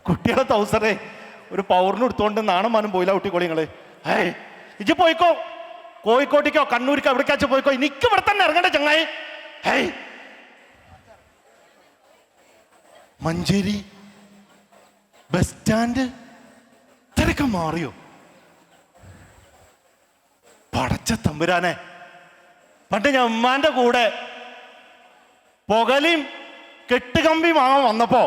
കുട്ടികളെ തൗസറേ ഒരു പൗറിന് എടുത്തോണ്ട് നാണം മാനം പോയില്ല കുട്ടിക്കോളി നിങ്ങള്. ഏയ് ഇജ്ജ് പോയിക്കോ, കോഴിക്കോട്ടേക്കോ കണ്ണൂരിക്കോ എവിടേക്കാച്ച പോയിക്കോ, എനിക്ക് ഇവിടെ തന്നെ ഇറങ്ങണ്ട ചങ്ങായി. ഏയ് മഞ്ചേരി ബസ് സ്റ്റാൻഡ് ഇത്രയൊക്കെ മാറിയോ? പടച്ച തമ്പുരാനെ, പണ്ട് ഞാൻ ഉമ്മാന്റെ കൂടെ പുകലിയും കെട്ടുകമ്പി മാമൻ വന്നപ്പോ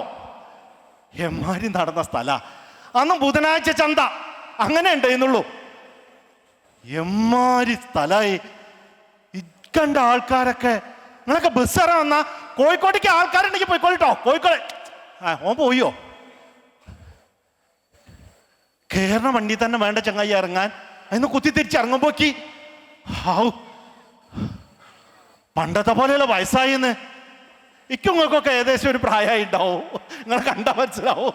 എമ്മാരി നടന്ന സ്ഥല. അന്ന് ബുധനാഴ്ച ചന്ത അങ്ങനെ ഉണ്ടായിരുന്നുള്ളൂ. എമ്മാരി സ്ഥലമായി. ഇക്കണ്ട ആൾക്കാരൊക്കെ, നിങ്ങളൊക്കെ ബസ് ഇറങ്ങാൻ വന്നാ കോഴിക്കോട്ടേക്ക് ആൾക്കാരുണ്ടെങ്കിൽ പോയിക്കോളിട്ടോ. കോഴിക്കോട് ഓൻ പോയോ? കേരള വണ്ടി തന്നെ വേണ്ട ചങ്ങായി ഇറങ്ങാൻ. അതിന് കുത്തി തിരിച്ച് ഇറങ്ങുമ്പോക്കി ഹാവ് പണ്ടത്തെ പോലെയുള്ള വയസ്സായിന്ന്. ഇക്കുങ്ങൾക്കൊക്കെ ഏകദേശം ഒരു പ്രായമായി ഉണ്ടാവും, നിങ്ങൾ കണ്ടാ മനസ്സിലാവും.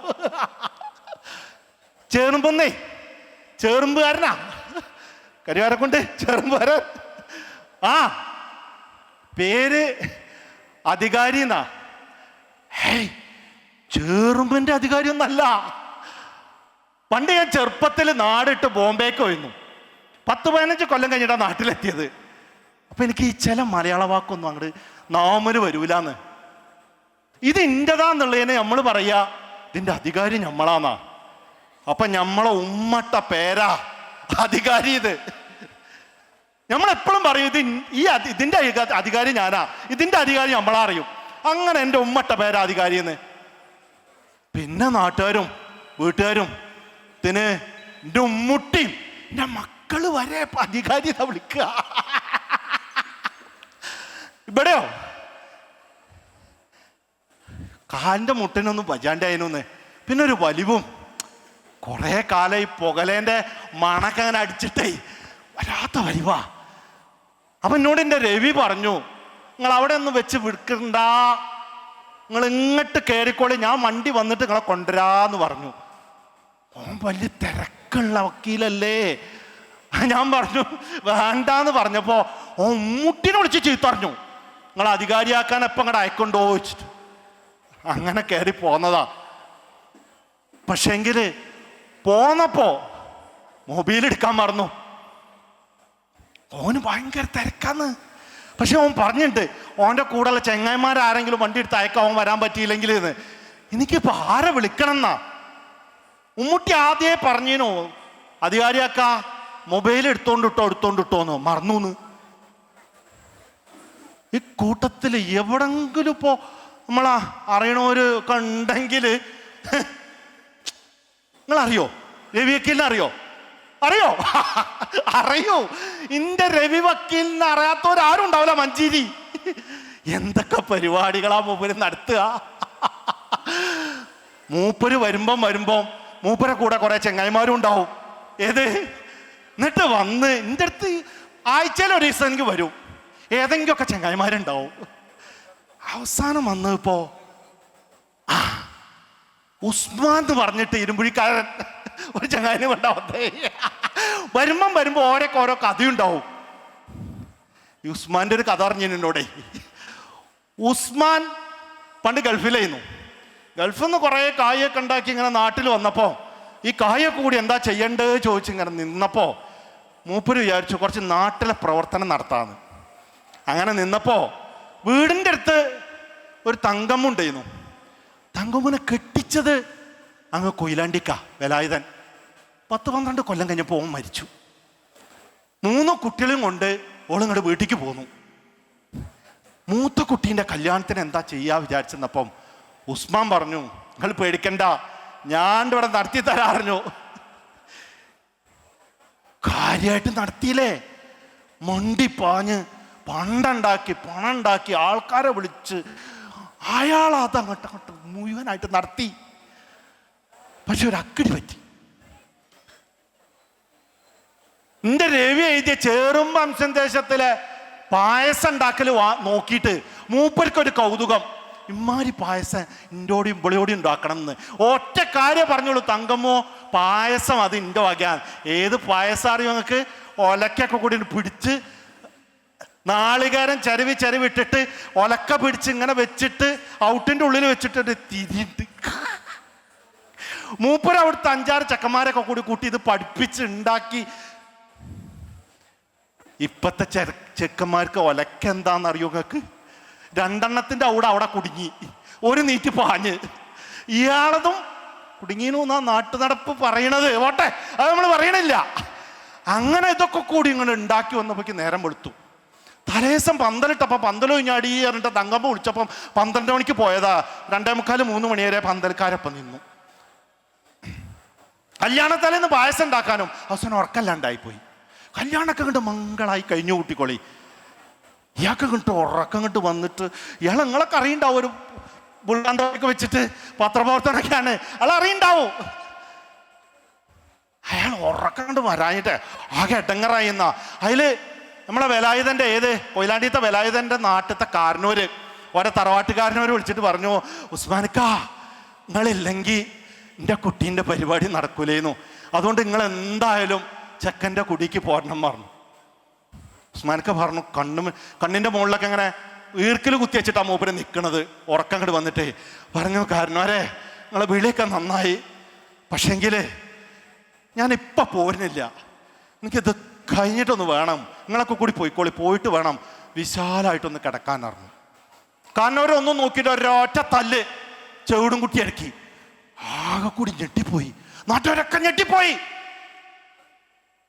ചേറുമ്പൊന്നേ ചേറുമ്പുകാരനാ, കരിവാരെ കൊണ്ട് ചേറുമ്പുകാരൻ. ആ പേര് അധികാരി എന്നാ. ഹേയ് ചേറുമ്പിന്റെ അധികാരി ഒന്നല്ല. പണ്ട് ഞാൻ ചെറുപ്പത്തിൽ നാടിട്ട് ബോംബേക്ക് പോയിരുന്നു. 10-15 കൊല്ലം കഴിഞ്ഞിട്ടാണ് നാട്ടിലെത്തിയത്. അപ്പൊ എനിക്ക് ഈ ചില മലയാള വാക്കൊന്നും അങ്ങോട്ട് നാമന് വരൂലെന്ന്. ഇത് ഇന്റേതാന്നുള്ളതിനെ നമ്മൾ പറയാ ഇതിന്റെ അധികാരി ഞമ്മളാന്നാ. അപ്പൊ ഞമ്മളെ ഉമ്മട്ട പേരാ അധികാരി. ഇത് നമ്മളെപ്പോഴും പറയും ഇതിന്റെ അധികാരി ഞാനാ, ഇതിന്റെ അധികാരി നമ്മളാ അറിയും. അങ്ങനെ എൻ്റെ ഉമ്മട്ട പേരാ അധികാരി എന്ന്. പിന്നെ നാട്ടുകാരും വീട്ടുകാരും ഇതിന് എൻ്റെ ഉമ്മുട്ടിയും എൻ്റെ മക്കള് വരെ അധികാരി എന്നാ വിളിക്കുക. ഇവിടെയോ കാലിൻ്റെ മുട്ടിനൊന്നും വജാണ്ടായിരുന്നു. പിന്നെ ഒരു വലിവും കുറേ കാലം ഈ പുകലേൻ്റെ മണക്കെ അങ്ങനെ അടിച്ചിട്ടേ വല്ലാത്ത വലിവാ. അപ്പൊ എന്നോട് എൻ്റെ രവി പറഞ്ഞു, നിങ്ങൾ അവിടെ ഒന്നും വെച്ച് വിൽക്കണ്ട, നിങ്ങൾ ഇങ്ങോട്ട് കയറിക്കോളി, ഞാൻ വണ്ടി വന്നിട്ട് നിങ്ങളെ കൊണ്ടുവരാന്ന് പറഞ്ഞു. ഓൻ വലിയ തിരക്കുള്ള വക്കീലല്ലേ. ഞാൻ പറഞ്ഞു വേണ്ടാന്ന് പറഞ്ഞപ്പോ ഓൻ മുട്ടിനെ വിളിച്ച് ചീത്തറിഞ്ഞു, നിങ്ങൾ അധികാരിയാക്കാൻ എപ്പം അങ്ങോട്ട് അയക്കൊണ്ടോ വെച്ചിട്ട്. അങ്ങനെ കയറി പോന്നതാ. പക്ഷെങ്കില് പോന്നപ്പോ മൊബൈൽ എടുക്കാൻ മറന്നു. ഓന് ഭയങ്കര തിരക്കാന്ന്. പക്ഷെ ഓൻ പറഞ്ഞിട്ടുണ്ട് ഓൻ്റെ കൂടെയുള്ള ചെങ്ങായിമാരാരെങ്കിലും വണ്ടി എടുത്ത് അയക്കാൻ ഓൻ വരാൻ പറ്റിയില്ലെങ്കിൽ എന്ന്. എനിക്കിപ്പോ ആരെ വിളിക്കണം എന്നാ. ഉമ്മുട്ടി ആദ്യമേ പറഞ്ഞിനോ അധികാരിയാക്ക മൊബൈൽ എടുത്തോണ്ടിട്ടോന്ന് മറന്നു. ഈ കൂട്ടത്തിൽ എവിടെങ്കിലും ഇപ്പോ നമ്മളാ അറിയണവരൊക്കെ ഉണ്ടെങ്കിൽ നിങ്ങൾ അറിയോ? രവി വക്കീലിനെ അറിയോ? അറിയോ? ഇന്റെ രവി വക്കീലിനെ അറിയാത്തവരാരും ഉണ്ടാവില്ല മഞ്ചേരി. എന്തൊക്കെ പരിപാടികളാ മൂപ്പര് നടത്തുക. മൂപ്പര് വരുമ്പം മൂപ്പരെ കൂടെ കുറെ ചെങ്ങായിമാരും ഉണ്ടാവും. ഏത് എന്നിട്ട് വന്ന് എൻ്റെ അടുത്ത് ആഴ്ചയിൽ ഒരു ദിവസം എനിക്ക് വരും, ഏതെങ്കിലുമൊക്കെ ചെങ്ങായിമാരുണ്ടാവും. അവസാനം വന്നപ്പോ ഉസ്മാൻ എന്ന് പറഞ്ഞിട്ട് ഇരുമ്പുഴിക്കാരൻ ഒരു ചങ്ങായിനും ഉണ്ടാവത്തേ. വരുമ്പോ ഓരോ കഥയുണ്ടാവും. ഈ ഉസ്മാന്റെ ഒരു കഥ അറിഞ്ഞു എന്നോടെ. ഉസ്മാൻ പണ്ട് ഗൾഫിലായിരുന്നു. ഗൾഫിൽ നിന്ന് കുറേ കായൊക്കെ ഉണ്ടാക്കി ഇങ്ങനെ നാട്ടിൽ വന്നപ്പോ ഈ കായൊക്കെ കൂടി എന്താ ചെയ്യേണ്ടത് ചോദിച്ചിങ്ങനെ നിന്നപ്പോ മൂപ്പര് വിചാരിച്ചു കുറച്ച് നാട്ടിലെ പ്രവർത്തനം നടത്താന്ന്. അങ്ങനെ നിന്നപ്പോ വീടിൻ്റെ അടുത്ത് ഒരു തങ്കമ്മുണ്ടായിരുന്നു. തങ്കമ്മുനെ കെട്ടിച്ചത് അങ്ങ് കൊയിലാണ്ടിക്ക വേലായുധൻ. 10-12 കൊല്ലം കഴിഞ്ഞപ്പോൾ ഓൻ മരിച്ചു. 3 കുട്ടികളും കൊണ്ട് ഓളിങ്ങോട്ട് വീട്ടിലേക്ക് പോന്നു. മൂത്ത കുട്ടീൻ്റെ കല്യാണത്തിന് എന്താ ചെയ്യാ വിചാരിച്ചെന്നപ്പം ഉസ്മാൻ പറഞ്ഞു, നിങ്ങൾ പേടിക്കണ്ട, ഞാൻ ഇവിടെ നടത്തി തരാറിഞ്ഞു. കാര്യമായിട്ട് നടത്തിയില്ലേ. മണ്ടിപ്പാഞ്ഞ് പണ്ടുണ്ടാക്കി പണം ഉണ്ടാക്കി ആൾക്കാരെ വിളിച്ച് അയാളത് അങ്ങോട്ട് മുഴുവനായിട്ട് നടത്തി. പക്ഷെ ഒരു അക്കിടി പറ്റി. എന്റെ രവി എഴുതിയ ചേറുമ്പ അംശം ദേശത്തിലെ പായസം ഉണ്ടാക്കൽ നോക്കിയിട്ട് മൂപ്പർക്കൊരു കൗതുകം, ഇമ്മാരി പായസം ഇൻ്റോടി ഇമ്പളിയോടി ഉണ്ടാക്കണം എന്ന്. ഒറ്റ കാര്യം പറഞ്ഞോളൂ, തങ്കമ്മോ പായസം അത് ഇൻ്റെ വകയാണ്. ഏത് പായസം അറിയോ നിങ്ങൾക്ക്? ഒലക്കൊക്കെ കൂടി പിടിച്ച് നാളികേരം ചരുവിട്ടിട്ട് ഒലക്ക പിടിച്ച് ഇങ്ങനെ വെച്ചിട്ട് ഔട്ടിന്റെ ഉള്ളിൽ വെച്ചിട്ട് തിരിണ്ട് മൂപ്പര അവിടുത്തെ 5-6 ചെക്കന്മാരൊക്കെ കൂട്ടി ഇത് പഠിപ്പിച്ച് ഉണ്ടാക്കി. ഇപ്പത്തെ ചെക്കന്മാർക്ക് ഒലക്ക എന്താണെന്നറിയോ നിങ്ങൾക്ക്? 2 എണ്ണത്തിന്റെ അവിടെ കുടുങ്ങി, ഒരു നീറ്റ് പാഞ്ഞ്. ഇയാളതും കുടുങ്ങിനു എന്നാ നാട്ടു നടപ്പ് പറയണത്. ഓട്ടെ, അത് നമ്മൾ പറയണില്ല. അങ്ങനെ ഇതൊക്കെ കൂടി ഇങ്ങനെ ഉണ്ടാക്കി വന്നപ്പോഴേക്ക് നേരം വെളുത്തു. തലേസം പന്തലിട്ടപ്പോൾ പന്തൽ കഴിഞ്ഞാടി പറഞ്ഞിട്ട് തങ്കമ്മ വിളിച്ചപ്പം 12 മണിക്ക് പോയതാ. 2:45-3 മണി വരെ പന്തൽക്കാരപ്പം നിന്നു. കല്യാണത്തലേന്ന് പായസം ഉണ്ടാക്കാനും അവസാനം ഉറക്കല്ലാണ്ടായിപ്പോയി. കല്യാണമൊക്കെ കണ്ട് മംഗളായി കഴിഞ്ഞു കൂട്ടിക്കോളി. ഇയാൾക്ക് കണ്ടിട്ട് ഉറക്കം കണ്ട് വന്നിട്ട് ഇയാൾ നിങ്ങളൊക്കെ അറിയണ്ടാവും, ഒരു ബുള്ളാന്തോക്കെ വെച്ചിട്ട് പത്രപ്രവർത്തനൊക്കെയാണ്, അയാൾ അറിയണ്ടാവും. അയാൾ ഉറക്കം കണ്ട് വരാഞ്ഞിട്ട് ആകെ എടങ്ങറായി. എന്നാ അതില് നമ്മളെ വേലായുധൻ്റെ കൊയിലാണ്ടിത്തെ വേലായുധൻ്റെ നാട്ടിലത്തെ കാരണവര് ഓരോ തറവാട്ടുകാരനവര് വിളിച്ചിട്ട് പറഞ്ഞു, ഉസ്മാനിക്ക നിങ്ങളില്ലെങ്കിൽ എൻ്റെ കുട്ടീൻ്റെ പരിപാടി നടക്കൂലേന്നു, അതുകൊണ്ട് നിങ്ങൾ എന്തായാലും ചെക്കൻ്റെ കുടിക്ക് പോരണം പറഞ്ഞു. ഉസ്മാനിക്ക പറഞ്ഞു, കണ്ണിൻ്റെ മുകളിലൊക്കെ ഇങ്ങനെ ഈർക്കിൽ കുത്തി വെച്ചിട്ടാ മൂപ്പര് നിൽക്കണത്. ഉറക്കം അങ്ങോട്ട് വന്നിട്ട് പറഞ്ഞു, കാരണവരെ നിങ്ങളെ വിളിയൊക്കെ നന്നായി, പക്ഷെങ്കിൽ ഞാനിപ്പം പോരുന്നില്ല, എനിക്കിത് കഴിഞ്ഞിട്ടൊന്ന് വേണം, നിങ്ങളൊക്കെ കൂടി പോയിക്കോളി, പോയിട്ട് വേണം വിശാലമായിട്ടൊന്ന് കിടക്കാൻ പറഞ്ഞു. കാരണം അവരൊന്നും നോക്കിയിട്ട് ഒരൊറ്റ തല്ല് ചെവിടും കുട്ടി ഇറക്കി. ആകെ കൂടി ഞെട്ടിപ്പോയി, നാട്ടുകാരൊക്കെ ഞെട്ടിപ്പോയി.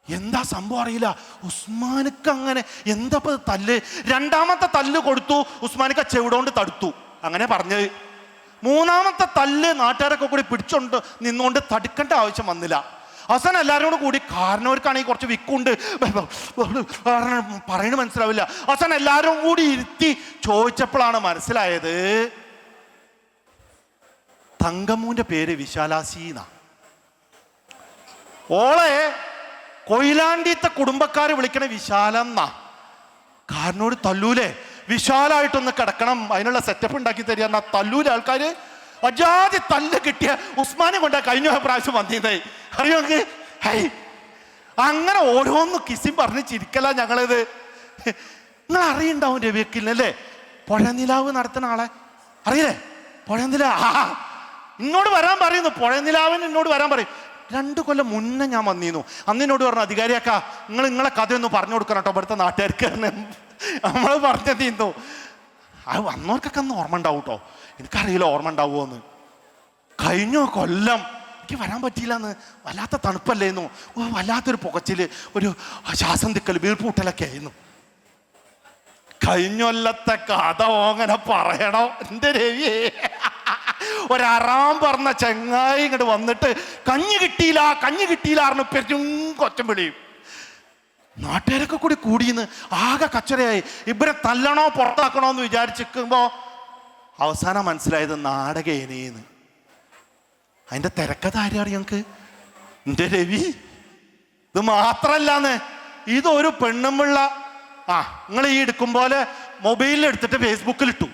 എന്താ സംഭവം അറിയില്ല. ഉസ്മാനിക്ക് അങ്ങനെ എന്താ തല്ല്? 2ാമത്തെ തല്ല് കൊടുത്തു, ഉസ്മാനിക്ക ചെവിടോണ്ട് തടുത്തു, അങ്ങനെ പറഞ്ഞത്. 3ാമത്തെ തല്ല് നാട്ടുകാരൊക്കെ കൂടി പിടിച്ചോണ്ട് നിന്നുകൊണ്ട് തടുക്കേണ്ട ആവശ്യം വന്നില്ല. അവസാനം എല്ലാവരും കൂടി കാരണവർക്കാണെങ്കിൽ കുറച്ച് വിക്കുണ്ട്, പറയണ മനസ്സിലാവില്ല. അവസാനം എല്ലാവരും കൂടി ഇരുത്തി ചോദിച്ചപ്പോഴാണ് മനസ്സിലായത് തങ്കമ്മൂന്റെ പേര് വിശാലാസീന. ഓളെ കൊയിലാണ്ടിത്തെ കുടുംബക്കാര് വിളിക്കണ വിശാലെന്നാ. കാരണോട് തല്ലൂലേ, വിശാലായിട്ടൊന്ന് കിടക്കണം, അതിനുള്ള സെറ്റപ്പ് ഉണ്ടാക്കി തരിക തല്ലൂലെ ആൾക്കാര്. അജാതി തല്ല് കിട്ടിയ ഉസ്മാനെ കൊണ്ടാ കഴിഞ്ഞ പ്രാവശ്യം വന്നിരുന്നേ, അറിയോ? ഹൈ, അങ്ങനെ ഓരോന്ന് കിസിം പറഞ്ഞ് ചിരിക്കല ഞങ്ങളിത്. നിങ്ങൾ അറിയണ്ടാവും രവിയക്കില്ലല്ലേ, പുഴനിലാവ് നടത്തുന്ന ആളെ അറിയില്ലേ? പുഴനിലാവ് എന്നോട് വരാൻ പറയുന്നു, പുഴനിലാവിന് എന്നോട് വരാൻ പറയും. 2 കൊല്ലം മുന്നേ ഞാൻ വന്നിരുന്നു. അന്ന് എന്നോട് പറഞ്ഞു, അധികാരിയാക്കാ നിങ്ങളെ കഥയൊന്ന് പറഞ്ഞു കൊടുക്കണം കേട്ടോ ഇവിടുത്തെ നാട്ടുകാർക്ക്. നമ്മൾ പറഞ്ഞു തീർന്നു. അത് വന്നവർക്കൊക്കെ അന്ന് ഓർമ്മ ഉണ്ടാവും കേട്ടോ, എനിക്കറിയില്ല ഓർമ്മ ഉണ്ടാവുമോന്ന്. കഴിഞ്ഞ കൊല്ലം എനിക്ക് വരാൻ പറ്റിയില്ലെന്ന്, വല്ലാത്ത തണുപ്പല്ലേന്നു, വല്ലാത്തൊരു പുകച്ചില്, ഒരു ശ്വാസം തിക്കൽ, വീർപ്പൂട്ടലൊക്കെ ആയിരുന്നു. കഴിഞ്ഞൊല്ലത്തെ കഥ ഓങ്ങനെ പറയണോ എൻ്റെ രവിയെ? ഒരറാം പറഞ്ഞ ചെങ്ങായി ഇങ്ങോട്ട് വന്നിട്ട് കഞ്ഞി കിട്ടിയില്ല അറിഞ്ഞു പെരും കൊച്ചം വിളിയും. നാട്ടുകാരൊക്കെ കൂടി കൂടിയെന്ന് ആകെ കച്ചറയായി. ഇവരെ തല്ലണോ പുറത്താക്കണോ എന്ന് വിചാരിച്ചിരിക്കുമ്പോ അവസാനം മനസ്സിലായത് നാടകേനേന്ന്. അതിന്റെ തിരക്കഥ ആരാണ് ഞങ്ങക്ക്? എൻ്റെ രവി. ഇത് മാത്രല്ലാന്ന്, ഇതൊരു പെണ്ണുമ്പിള്ള നിങ്ങൾ ഈ എടുക്കും പോലെ മൊബൈലിൽ എടുത്തിട്ട് ഫേസ്ബുക്കിലിട്ടു.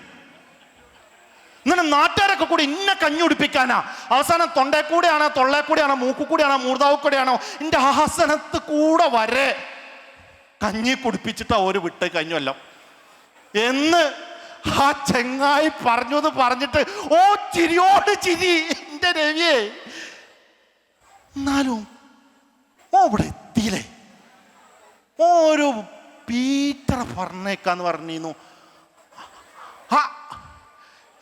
ഇങ്ങനെ നാട്ടുകാരൊക്കെ കൂടി ഇന്നെ കഞ്ഞി ഉടിപ്പിക്കാനാ. അവസാനം തൊണ്ടേ കൂടെയാണോ, തൊള്ളേ കൂടെയാണോ, മൂക്കു കൂടെയാണോ, മൂർദാവ് കൂടെയാണോ, എൻ്റെ ആസനത്ത് കൂടെ വരെ കഞ്ഞി കുടിപ്പിച്ചിട്ടാ ഒരു വിട്ട് കഞ്ഞല്ലോ എന്ന് ആ ചെങ്ങായി പറഞ്ഞത് പറഞ്ഞിട്ട് ഓ ചിരിയോട് ചിരി എൻ്റെ രവിയെ. എന്നാലും ഓ ഇവിടെ എത്തിയില്ലേ, ഒരു പീറ്റർ പറഞ്ഞേക്കാന്ന് പറഞ്ഞിരുന്നു.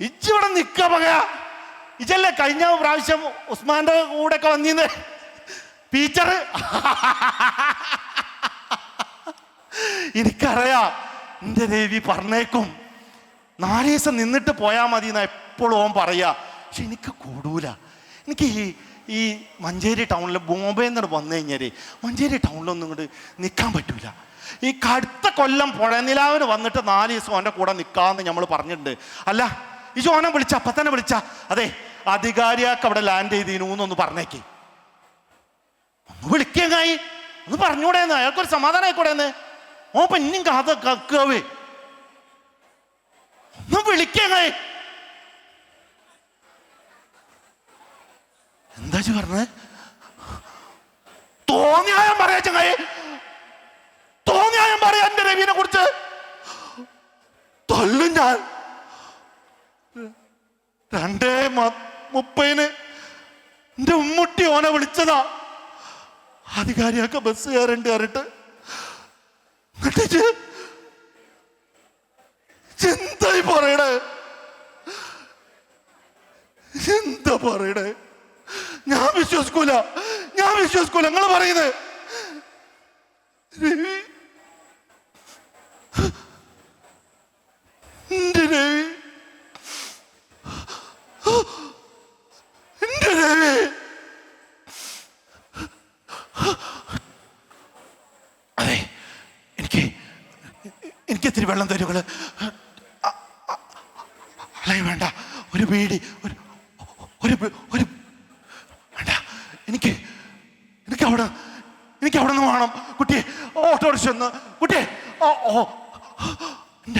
ഇച്ചിവിടെ നിക്ക പകയാ, ഇജല്ലേ കഴിഞ്ഞ പ്രാവശ്യം ഉസ്മാന്റെ കൂടെ ഒക്കെ വന്നിന്ന് പീച്ചർ. എനിക്കറിയാ എൻ്റെ രവി പറഞ്ഞേക്കും 4 ദിവസം നിന്നിട്ട് പോയാൽ മതി എന്നാ എപ്പോഴും ഓൻ പറയാ. പക്ഷെ എനിക്ക് കൂടൂല. എനിക്ക് ഈ മഞ്ചേരി ടൗണിൽ ബോംബെ നിന്ന് വന്നു കഴിഞ്ഞാൽ മഞ്ചേരി ടൗണിലൊന്നും ഇങ്ങോട്ട് നിൽക്കാൻ പറ്റൂല. ഈ അടുത്ത കൊല്ലം പുഴനിലാവിന് വന്നിട്ട് 4 ദിവസം ഓൻ്റെ കൂടെ നിൽക്കാമെന്ന് നമ്മൾ പറഞ്ഞിട്ടുണ്ട്. അല്ല ഈ ഓനെ വിളിച്ച അപ്പം തന്നെ വിളിച്ച, അതെ അധികാരിയാക്ക് അവിടെ ലാൻഡ് ചെയ്തിരുന്നു പറഞ്ഞേക്ക്, ഒന്ന് വിളിക്കായി ഒന്ന് പറഞ്ഞൂടേന്ന്, അയാൾക്കൊരു സമാധാനം ആയിക്കൂടെന്ന്. ഓ പിന്നെയും കാത കക്കവേ ഒന്ന് വിളിക്കായി. എന്താ പറഞ്ഞേ? തോന്നിയായം പറയാ ചങ്ങായി, തോന്നിയായം പറയാ എൻ്റെ രവിനെ കുറിച്ച്. ഞാൻ 2:30 എന്റെ ഉമ്മുട്ടി ഓനെ വിളിച്ചതാ. അധികാരിയൊക്കെ ബസ് കയറേണ്ടി പറഞ്ഞിട്ട് എന്തായി പറയണേ, എന്താ പറയണേ? ഞാൻ വിശ്വസിക്കൂല. നിങ്ങൾ പറയുന്നത് രവി, എന്റെ രവി, എന്റെ രവി. അതെ, എനിക്ക് ഇത്തിരി വെള്ളം തരുകള്. അല്ലെങ്കിൽ വേണ്ട, ഒരു ബീഡി, ഒരു വേണ്ട. എനിക്ക് അവിടെ നിന്ന് വേണം കുട്ടിയെ. ഓട്ടോറിക്ഷ ഒന്ന് കുട്ടിയെ. കുട്ടി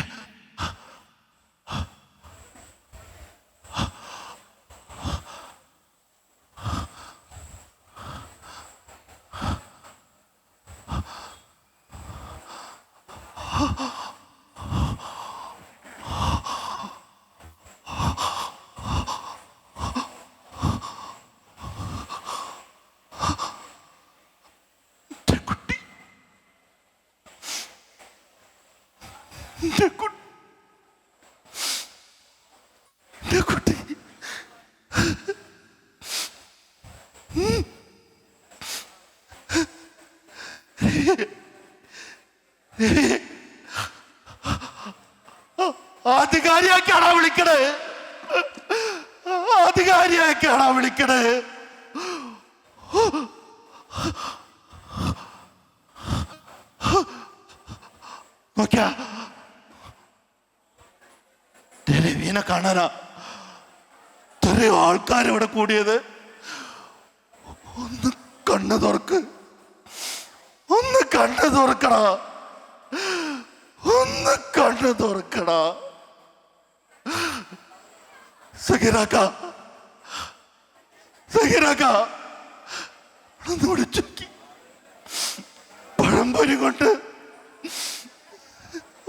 അധികാരിയാക്കാണാ വിളിക്കണേ, അധികാരിയാക്കാണാ വിളിക്കണേ. നോക്കിയാ രവീനെ കാണാനാ ഇത്രയോ ആൾക്കാരിവിടെ കൂടിയത്. ഒന്ന് കണ്ണു തുറക്കടാ, ഒന്ന് കണ്ണു തുറക്കടാ. സഹീറാക്ക ഒന്ന് വിളിച്ചോക്കി. പഴംപൊരി കൊണ്ട്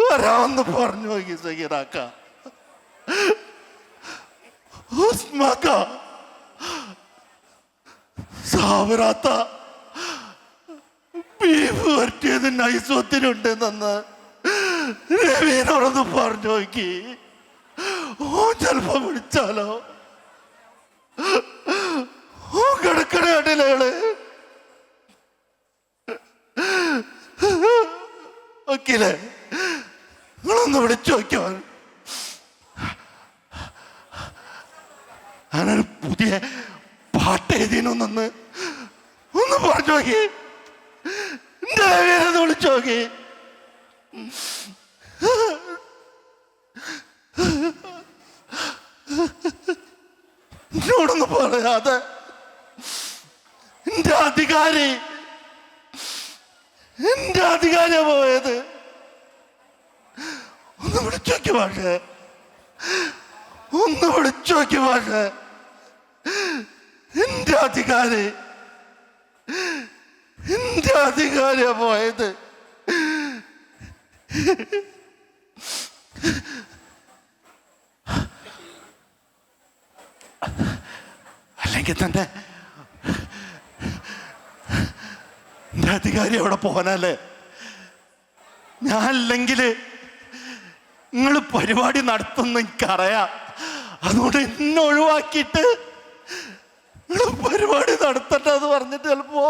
വരാമെന്ന് പറഞ്ഞു നോക്കി സഹീറാക്ക. ഉസ്മാക്ക, സാവറാത്ത ബീഫ് വരട്ടിയത് നൈസോത്തിനുണ്ടെന്ന് രവീനോടൊന്ന് പറഞ്ഞു നോക്കി. ഓ ചിലപ്പോ വിളിച്ചാലോ? ഓ കിടക്കണ കണ്ടില്ലേ? ഓക്കില്ലേ, നിങ്ങളൊന്ന് വിളിച്ചു നോക്കിയോ? ഞാനൊരു പുതിയ പാട്ട് എഴുതിനൊന്ന് പറഞ്ഞു നോക്കി. എന്റെ രവീനൊന്ന് വിളിച്ചു നോക്കി. എന്നോടൊന്ന് പറയാതെ എന്റെ അധികാരിയാ പോയത്. ഒന്ന് വിളിച്ചോക്കി പക്ഷേ, എന്റെ അധികാരിയാ പോയത്. അല്ലെങ്കിൽ തന്നെ എന്റെ അധികാരി അവിടെ പോകാനല്ലേ? ഞാനല്ലെങ്കിൽ നിങ്ങൾ പരിപാടി നടത്തുന്ന എനിക്കറിയാം. അതുകൊണ്ട് എന്നെ ഒഴിവാക്കിയിട്ട് നിങ്ങൾ പരിപാടി നടത്തട്ടെ എന്ന് പറഞ്ഞിട്ട് ചിലപ്പോ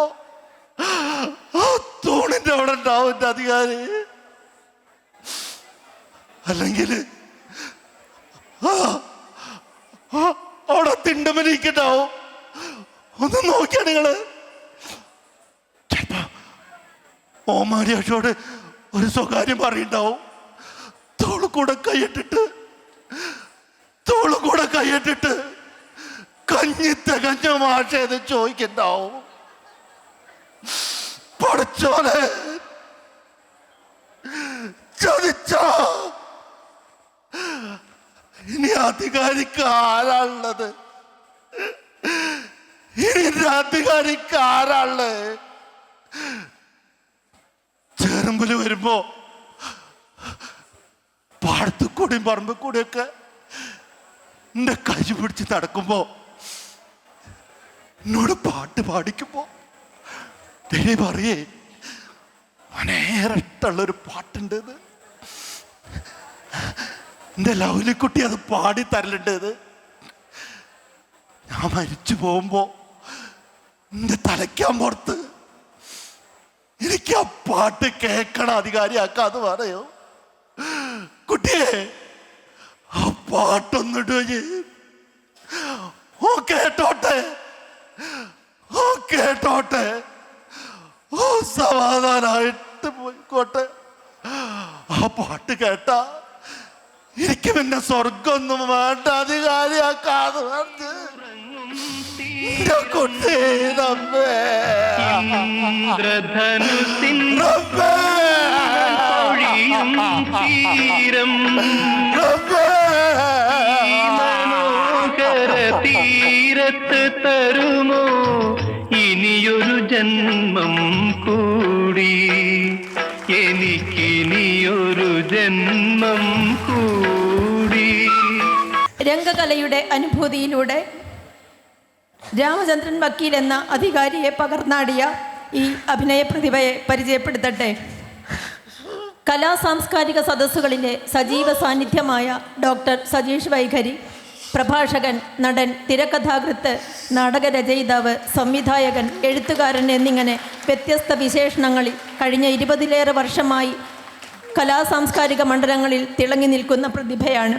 ആ തൂണിന്റെ അവിടെ ഉണ്ടാവും എന്റെ അധികാരി. അല്ലെങ്കിൽ അവിടെ തിണ്ടമലിക്കുണ്ടാവും. ഒന്ന് നോക്കിയാ നിങ്ങള്. ചിലപ്പോ ഓമാരിയോട് ഒരു സ്വകാര്യം പറയുണ്ടാവും. തോള് കൂടെ കൈയിട്ടിട്ട് കഞ്ഞി തികഞ്ഞ മാഷേന്ന് ചോദിക്കണ്ടാവും. പഠിച്ചോനെ ചതിച്ചോ? ഇനി അധികാരിക്ക് ആരാളുള്ളത്? ചെറുമ്പില് വരുമ്പോ പാടത്തു കൂടിയും പറമ്പിൽ കൂടിയൊക്കെ എൻ്റെ കൈ പിടിച്ച് നടക്കുമ്പോ എന്നോട് പാട്ട് പാടിക്കുമ്പോ ദേവി പറയേ വളരെ ഇഷ്ടമുള്ളൊരു പാട്ടുണ്ട് ഇത്, എൻ്റെ ലൗലിക്കുട്ടി അത് പാടി തരലുണ്ട്. ഇത് ഞാൻ മരിച്ചു പോകുമ്പോ എൻ്റെ തലയ്ക്കാൻ പുറത്ത് എനിക്ക് ആ പാട്ട് കേൾക്കണ അധികാരിയാക്കാന്ന് പറയോ കുട്ടിയെ. ആ പാട്ടൊന്നിട്ടോ ഓ കേട്ടോട്ടെ, ഓ കേട്ടോട്ടെ, ഓ സമാധാനായിട്ട് പോയിക്കോട്ടെ. ആ പാട്ട് കേട്ടാ എനിക്ക് പിന്നെ സ്വർഗൊന്നും വേണ്ട, അധികാരിയാക്കാന്ന് പറഞ്ഞ് കുട്ടി റബ്ബേ തീരത്ത് തരുമോ ഇനിയൊരു ജന്മം കൂടി, എനിക്കിനിയൊരു ജന്മം കൂടി. രംഗകലയുടെ അനുഭൂതിയിലൂടെ രാമചന്ദ്രൻ വക്കീൽ എന്ന അധികാരിയെ പകർന്നാടിയ ഈ അഭിനയ പ്രതിഭയെ പരിചയപ്പെടുത്തട്ടെ. കലാ സാംസ്കാരിക സദസ്സുകളിലെ സജീവ സാന്നിധ്യമായ ഡോക്ടർ സജീഷ് വൈഖരി, പ്രഭാഷകൻ, നടൻ, തിരക്കഥാകൃത്ത്, നാടകരചയിതാവ്, സംവിധായകൻ, എഴുത്തുകാരൻ എന്നിങ്ങനെ വ്യത്യസ്ത വിശേഷണങ്ങളിൽ കഴിഞ്ഞ 20-ലേറെ വർഷമായി കലാ സാംസ്കാരിക മണ്ഡലങ്ങളിൽ തിളങ്ങി നിൽക്കുന്ന പ്രതിഭയാണ്.